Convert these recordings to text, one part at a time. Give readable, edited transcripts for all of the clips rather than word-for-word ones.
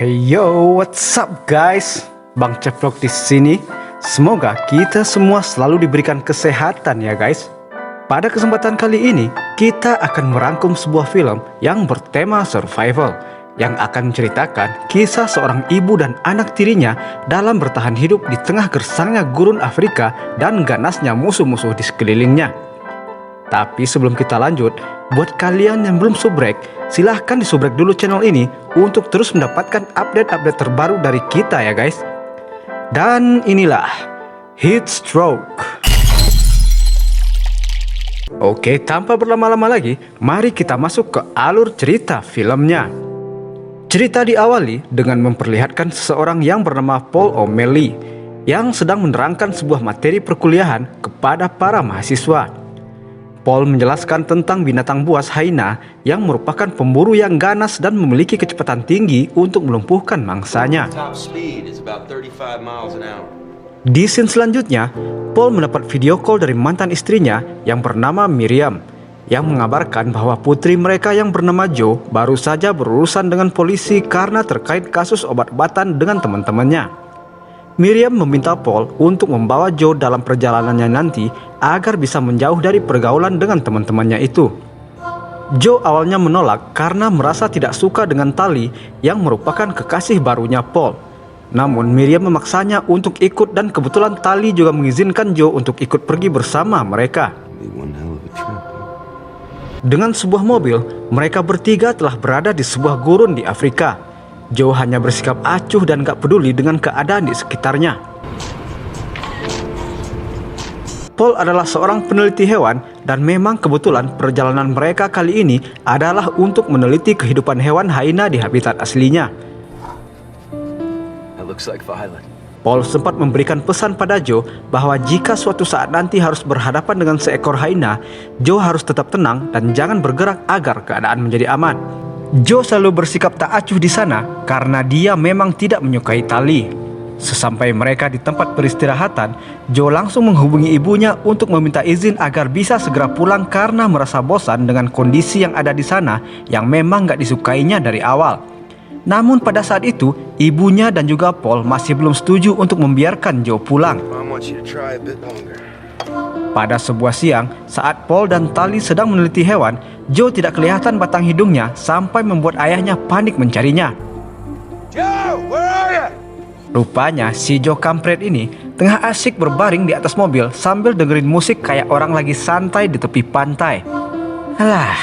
Hey yo, what's up guys? Bang Ceplok di sini. Semoga kita semua selalu diberikan kesehatan ya guys. Pada kesempatan kali ini, kita akan merangkum sebuah film yang bertema survival, yang akan menceritakan kisah seorang ibu dan anak tirinya dalam bertahan hidup di tengah gersangnya gurun Afrika dan ganasnya musuh-musuh di sekelilingnya. Tapi sebelum kita lanjut, buat kalian yang belum subrek, silahkan disubrek dulu channel ini untuk terus mendapatkan update-update terbaru dari kita ya guys. Dan inilah Heat Stroke. Oke, tanpa berlama-lama lagi, mari kita masuk ke alur cerita filmnya. Cerita diawali dengan memperlihatkan seseorang yang bernama Paul O'Malley yang sedang menerangkan sebuah materi perkuliahan kepada para mahasiswa. Paul menjelaskan tentang binatang buas hyena yang merupakan pemburu yang ganas dan memiliki kecepatan tinggi untuk melumpuhkan mangsanya. Di scene selanjutnya, Paul mendapat video call dari mantan istrinya yang bernama Miriam, yang mengabarkan bahwa putri mereka yang bernama Joe baru saja berurusan dengan polisi karena terkait kasus obat-obatan dengan teman-temannya. Miriam meminta Paul untuk membawa Joe dalam perjalanannya nanti agar bisa menjauh dari pergaulan dengan teman-temannya itu. Joe awalnya menolak karena merasa tidak suka dengan Tali yang merupakan kekasih barunya Paul. Namun Miriam memaksanya untuk ikut dan kebetulan Tali juga mengizinkan Joe untuk ikut pergi bersama mereka. Dengan sebuah mobil, mereka bertiga telah berada di sebuah gurun di Afrika. Joe hanya bersikap acuh dan gak peduli dengan keadaan di sekitarnya. Paul adalah seorang peneliti hewan dan memang kebetulan perjalanan mereka kali ini adalah untuk meneliti kehidupan hewan hyena di habitat aslinya. Paul sempat memberikan pesan pada Joe bahwa jika suatu saat nanti harus berhadapan dengan seekor hyena, Joe harus tetap tenang dan jangan bergerak agar keadaan menjadi aman. Joe selalu bersikap tak acuh di sana karena dia memang tidak menyukai Tali. Sesampai mereka di tempat peristirahatan, Joe langsung menghubungi ibunya untuk meminta izin agar bisa segera pulang karena merasa bosan dengan kondisi yang ada di sana yang memang gak disukainya dari awal. Namun pada saat itu, ibunya dan juga Paul masih belum setuju untuk membiarkan Joe pulang. Pada sebuah siang, saat Paul dan Tali sedang meneliti hewan, Joe tidak kelihatan batang hidungnya sampai membuat ayahnya panik mencarinya. Joe, where are you? Rupanya si Joe kampret ini tengah asyik berbaring di atas mobil sambil dengerin musik kayak orang lagi santai di tepi pantai. Alah.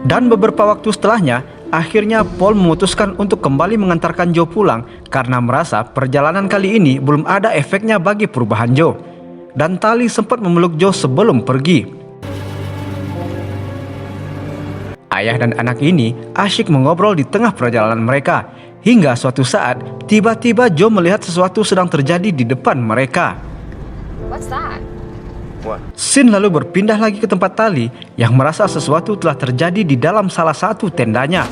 Dan beberapa waktu setelahnya, akhirnya Paul memutuskan untuk kembali mengantarkan Joe pulang karena merasa perjalanan kali ini belum ada efeknya bagi perubahan Joe. Dan Tali sempat memeluk Joe sebelum pergi. Ayah dan anak ini asyik mengobrol di tengah perjalanan mereka, hingga suatu saat tiba-tiba Joe melihat sesuatu sedang terjadi di depan mereka. What's that? Scene lalu berpindah lagi ke tempat Tali yang merasa sesuatu telah terjadi di dalam salah satu tendanya.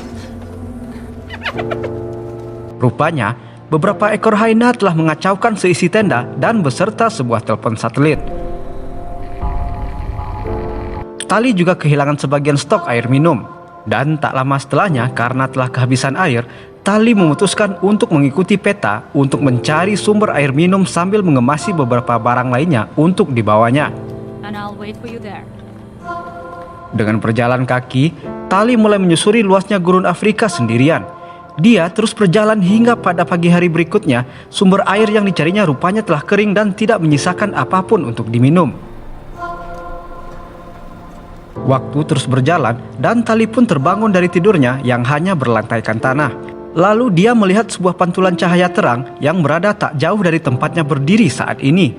Rupanya, beberapa ekor hyena telah mengacaukan seisi tenda dan beserta sebuah telepon satelit. Tali juga kehilangan sebagian stok air minum. Dan tak lama setelahnya, karena telah kehabisan air, Tali memutuskan untuk mengikuti peta untuk mencari sumber air minum sambil mengemasi beberapa barang lainnya untuk dibawanya. Dengan berjalan kaki, Tali mulai menyusuri luasnya gurun Afrika sendirian. Dia terus berjalan hingga pada pagi hari berikutnya, sumber air yang dicarinya rupanya telah kering dan tidak menyisakan apapun untuk diminum. Waktu terus berjalan dan Tali pun terbangun dari tidurnya yang hanya berlantaikan tanah. Lalu dia melihat sebuah pantulan cahaya terang yang berada tak jauh dari tempatnya berdiri saat ini.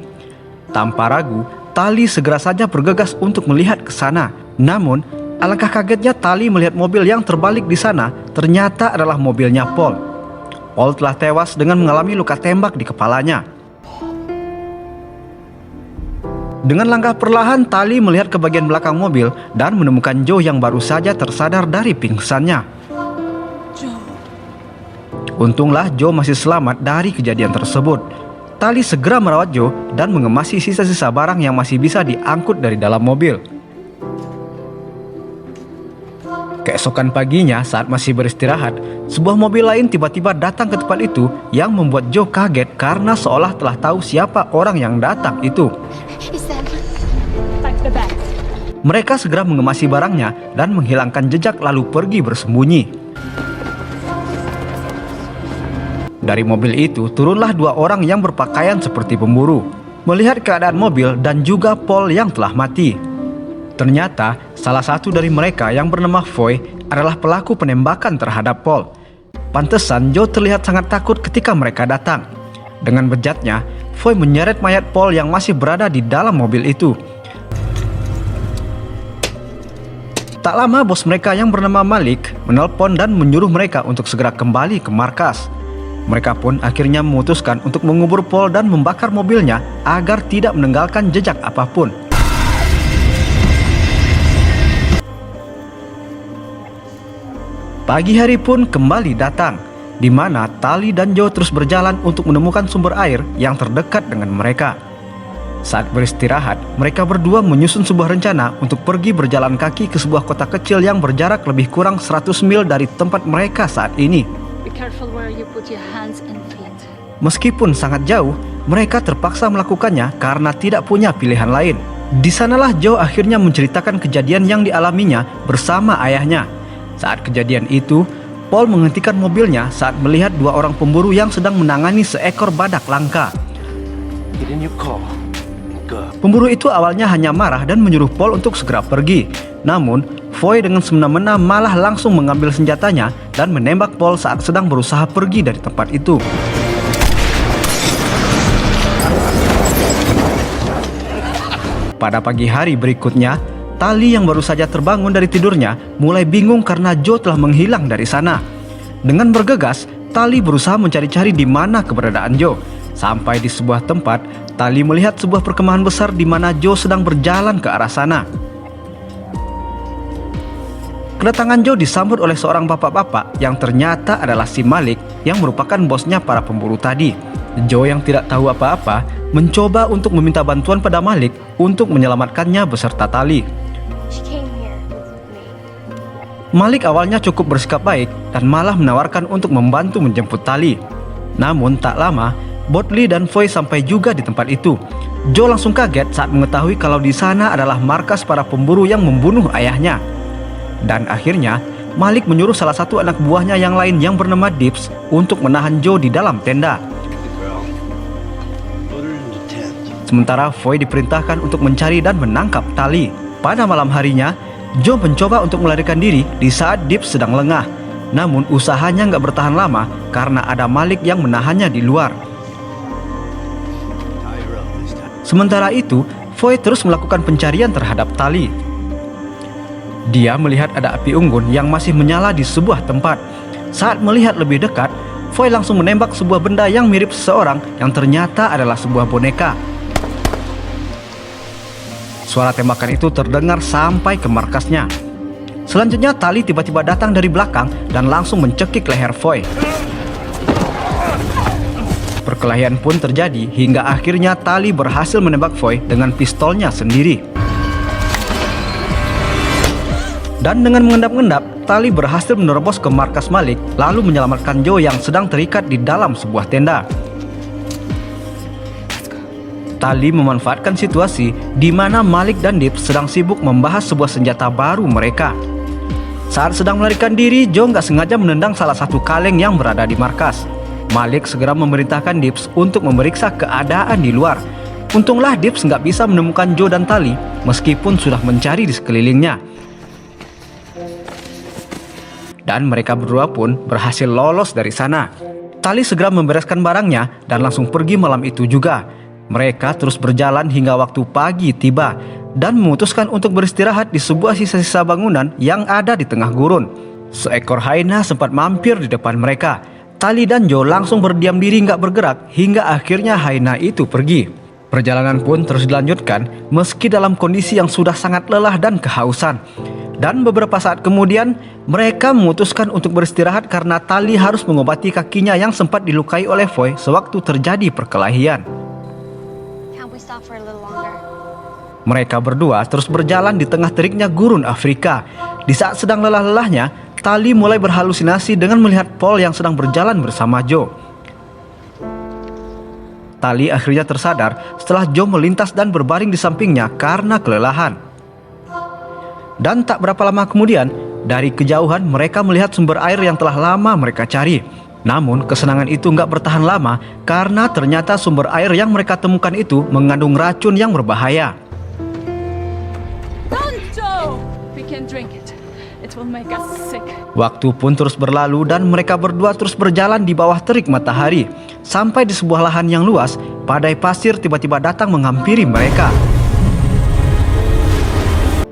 Tanpa ragu, Tali segera saja bergegas untuk melihat ke sana. Namun, alangkah kagetnya Tali melihat mobil yang terbalik di sana ternyata adalah mobilnya Paul. Paul telah tewas dengan mengalami luka tembak di kepalanya. Dengan langkah perlahan, Tali melihat ke bagian belakang mobil dan menemukan Joe yang baru saja tersadar dari pingsannya. Untunglah Joe masih selamat dari kejadian tersebut. Tali segera merawat Joe dan mengemasi sisa-sisa barang yang masih bisa diangkut dari dalam mobil. Keesokan paginya saat masih beristirahat, sebuah mobil lain tiba-tiba datang ke tempat itu yang membuat Joe kaget karena seolah telah tahu siapa orang yang datang itu. Is that back to the back? Mereka segera mengemasi barangnya dan menghilangkan jejak lalu pergi bersembunyi. Dari mobil itu turunlah dua orang yang berpakaian seperti pemburu, melihat keadaan mobil dan juga Paul yang telah mati. Ternyata salah satu dari mereka yang bernama Foy adalah pelaku penembakan terhadap Paul. Pantesan Joe terlihat sangat takut ketika mereka datang. Dengan bejatnya, Foy menyeret mayat Paul yang masih berada di dalam mobil itu. Tak lama bos mereka yang bernama Malik menelpon dan menyuruh mereka untuk segera kembali ke markas. Mereka pun akhirnya memutuskan untuk mengubur Paul dan membakar mobilnya agar tidak meninggalkan jejak apapun. Pagi hari pun kembali datang, di mana Tali dan Joe terus berjalan untuk menemukan sumber air yang terdekat dengan mereka. Saat beristirahat, mereka berdua menyusun sebuah rencana untuk pergi berjalan kaki ke sebuah kota kecil yang berjarak lebih kurang 100 mil dari tempat mereka saat ini. Be careful where you put your hands and feet. Meskipun sangat jauh, mereka terpaksa melakukannya karena tidak punya pilihan lain. Di sanalah Joe akhirnya menceritakan kejadian yang dialaminya bersama ayahnya. Saat kejadian itu, Paul menghentikan mobilnya saat melihat dua orang pemburu yang sedang menangani seekor badak langka. Pemburu itu awalnya hanya marah dan menyuruh Paul untuk segera pergi. Namun, Foy dengan semena-mena malah langsung mengambil senjatanya dan menembak Paul saat sedang berusaha pergi dari tempat itu. Pada pagi hari berikutnya, Tali yang baru saja terbangun dari tidurnya mulai bingung karena Joe telah menghilang dari sana. Dengan bergegas, Tali berusaha mencari-cari di mana keberadaan Joe. Sampai di sebuah tempat, Tali melihat sebuah perkemahan besar di mana Joe sedang berjalan ke arah sana. Kedatangan Joe disambut oleh seorang bapak-bapak yang ternyata adalah si Malik yang merupakan bosnya para pemburu tadi. Joe yang tidak tahu apa-apa mencoba untuk meminta bantuan pada Malik untuk menyelamatkannya beserta Tali. She came here with me. Malik awalnya cukup bersikap baik dan malah menawarkan untuk membantu menjemput Tali. Namun tak lama, Bodley dan Foy sampai juga di tempat itu. Joe langsung kaget saat mengetahui kalau di sana adalah markas para pemburu yang membunuh ayahnya. Dan akhirnya, Malik menyuruh salah satu anak buahnya yang lain yang bernama Dips untuk menahan Joe di dalam tenda. Sementara Foy diperintahkan untuk mencari dan menangkap Tali. Pada malam harinya, Joe mencoba untuk melarikan diri di saat Dips sedang lengah. Namun usahanya nggak bertahan lama karena ada Malik yang menahannya di luar. Sementara itu, Foy terus melakukan pencarian terhadap Tali. Dia melihat ada api unggun yang masih menyala di sebuah tempat. Saat melihat lebih dekat, Foy langsung menembak sebuah benda yang mirip seseorang yang ternyata adalah sebuah boneka. Suara tembakan itu terdengar sampai ke markasnya. Selanjutnya Tali tiba-tiba datang dari belakang dan langsung mencekik leher Foy. Perkelahian pun terjadi hingga akhirnya Tali berhasil menembak Foy dengan pistolnya sendiri. Dan dengan mengendap-endap, Tali berhasil menerobos ke markas Malik lalu menyelamatkan Joe yang sedang terikat di dalam sebuah tenda. Tali memanfaatkan situasi di mana Malik dan Dips sedang sibuk membahas sebuah senjata baru mereka. Saat sedang melarikan diri, Joe nggak sengaja menendang salah satu kaleng yang berada di markas. Malik segera memerintahkan Dips untuk memeriksa keadaan di luar. Untunglah Dips nggak bisa menemukan Joe dan Tali meskipun sudah mencari di sekelilingnya. Dan mereka berdua pun berhasil lolos dari sana. Tali segera membereskan barangnya dan langsung pergi malam itu juga. Mereka terus berjalan hingga waktu pagi tiba dan memutuskan untuk beristirahat di sebuah sisa-sisa bangunan yang ada di tengah gurun. Seekor hyena sempat mampir di depan mereka. Tali dan Joe langsung berdiam diri nggak bergerak hingga akhirnya hyena itu pergi. Perjalanan pun terus dilanjutkan meski dalam kondisi yang sudah sangat lelah dan kehausan. Dan beberapa saat kemudian mereka memutuskan untuk beristirahat karena Tali harus mengobati kakinya yang sempat dilukai oleh Foy sewaktu terjadi perkelahian. Can't we stop for a little longer? Mereka berdua terus berjalan di tengah teriknya gurun Afrika. Di saat sedang lelah-lelahnya, Tali mulai berhalusinasi dengan melihat Paul yang sedang berjalan bersama Joe. Tali akhirnya tersadar setelah Joe melintas dan berbaring di sampingnya karena kelelahan. Dan tak berapa lama kemudian, dari kejauhan mereka melihat sumber air yang telah lama mereka cari. Namun kesenangan itu nggak bertahan lama karena ternyata sumber air yang mereka temukan itu mengandung racun yang berbahaya. Don't, Joe! We can drink it. It will make us sick. Waktu pun terus berlalu dan mereka berdua terus berjalan di bawah terik matahari. Sampai di sebuah lahan yang luas, badai pasir tiba-tiba datang menghampiri mereka.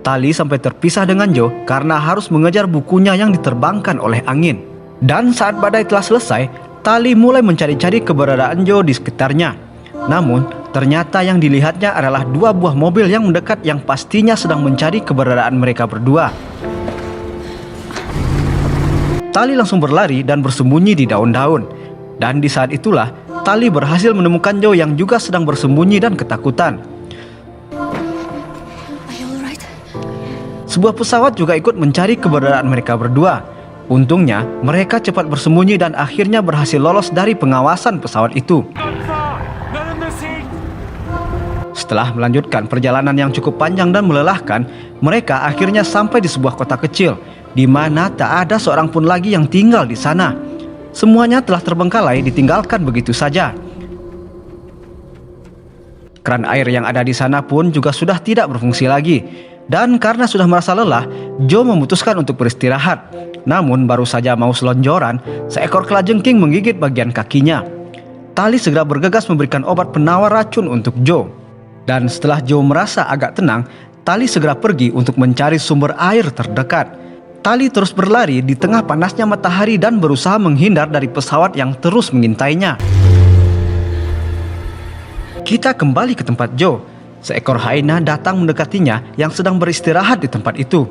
Tali sampai terpisah dengan Joe karena harus mengejar bukunya yang diterbangkan oleh angin. Dan saat badai telah selesai, Tali mulai mencari-cari keberadaan Joe di sekitarnya. Namun, ternyata yang dilihatnya adalah dua buah mobil yang mendekat yang pastinya sedang mencari keberadaan mereka berdua. Tali langsung berlari dan bersembunyi di daun-daun. Dan di saat itulah, Tali berhasil menemukan Joe yang juga sedang bersembunyi dan ketakutan. Sebuah pesawat juga ikut mencari keberadaan mereka berdua. Untungnya, mereka cepat bersembunyi dan akhirnya berhasil lolos dari pengawasan pesawat itu. Setelah melanjutkan perjalanan yang cukup panjang dan melelahkan, mereka akhirnya sampai di sebuah kota kecil, di mana tak ada seorang pun lagi yang tinggal di sana. Semuanya telah terbengkalai ditinggalkan begitu saja. Keran air yang ada di sana pun juga sudah tidak berfungsi lagi. Dan karena sudah merasa lelah, Joe memutuskan untuk beristirahat. Namun baru saja mau selonjoran, seekor kelajengking menggigit bagian kakinya. Tali segera bergegas memberikan obat penawar racun untuk Joe. Dan setelah Joe merasa agak tenang, Tali segera pergi untuk mencari sumber air terdekat. Tali terus berlari di tengah panasnya matahari dan berusaha menghindar dari pesawat yang terus mengintainya. Kita kembali ke tempat Joe. Seekor hyena datang mendekatinya yang sedang beristirahat di tempat itu.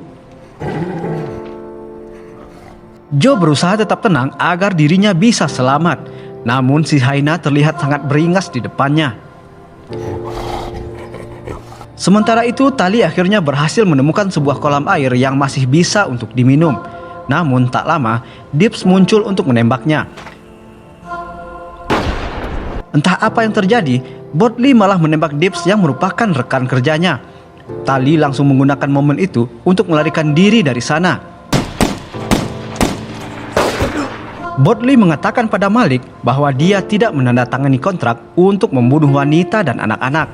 Joe berusaha tetap tenang agar dirinya bisa selamat. Namun si hyena terlihat sangat beringas di depannya. Sementara itu, Tali akhirnya berhasil menemukan sebuah kolam air yang masih bisa untuk diminum. Namun tak lama, Dips muncul untuk menembaknya. Entah apa yang terjadi, Bodley malah menembak Dips yang merupakan rekan kerjanya. Tali langsung menggunakan momen itu untuk melarikan diri dari sana. Bodley mengatakan pada Malik bahwa dia tidak menandatangani kontrak untuk membunuh wanita dan anak-anak.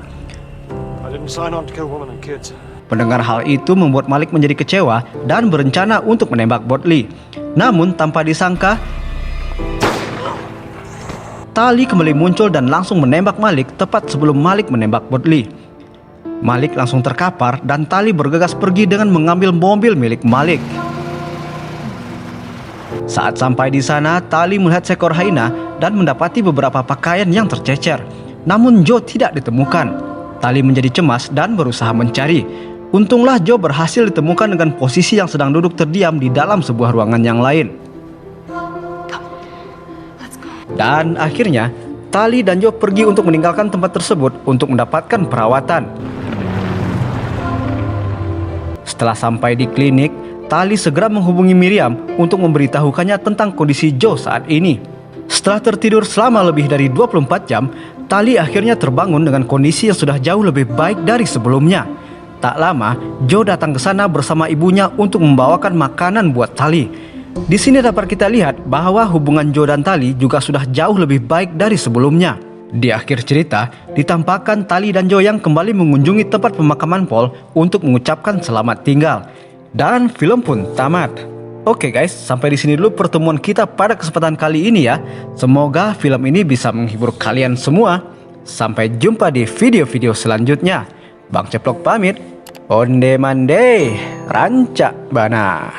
Pendengar hal itu membuat Malik menjadi kecewa dan berencana untuk menembak Bodley. Namun tanpa disangka, Tali kembali muncul dan langsung menembak Malik tepat sebelum Malik menembak Bodley. Malik langsung terkapar dan Tali bergegas pergi dengan mengambil mobil milik Malik. Saat sampai di sana, Tali melihat seekor hyena dan mendapati beberapa pakaian yang tercecer. Namun Joe tidak ditemukan. Tali menjadi cemas dan berusaha mencari. Untunglah Joe berhasil ditemukan dengan posisi yang sedang duduk terdiam di dalam sebuah ruangan yang lain. Dan akhirnya, Tali dan Joe pergi untuk meninggalkan tempat tersebut untuk mendapatkan perawatan. Setelah sampai di klinik, Tali segera menghubungi Miriam untuk memberitahukannya tentang kondisi Joe saat ini. Setelah tertidur selama lebih dari 24 jam, Tali akhirnya terbangun dengan kondisi yang sudah jauh lebih baik dari sebelumnya. Tak lama, Joe datang ke sana bersama ibunya untuk membawakan makanan buat Tali. Di sini dapat kita lihat bahwa hubungan Joe dan Tali juga sudah jauh lebih baik dari sebelumnya. Di akhir cerita, ditampakkan Tali dan Joe yang kembali mengunjungi tempat pemakaman Paul untuk mengucapkan selamat tinggal. Dan film pun tamat. Oke guys, sampai di sini dulu pertemuan kita pada kesempatan kali ini ya. Semoga film ini bisa menghibur kalian semua. Sampai jumpa di video-video selanjutnya. Bang Ceplok pamit. Onde mande, rancak bana.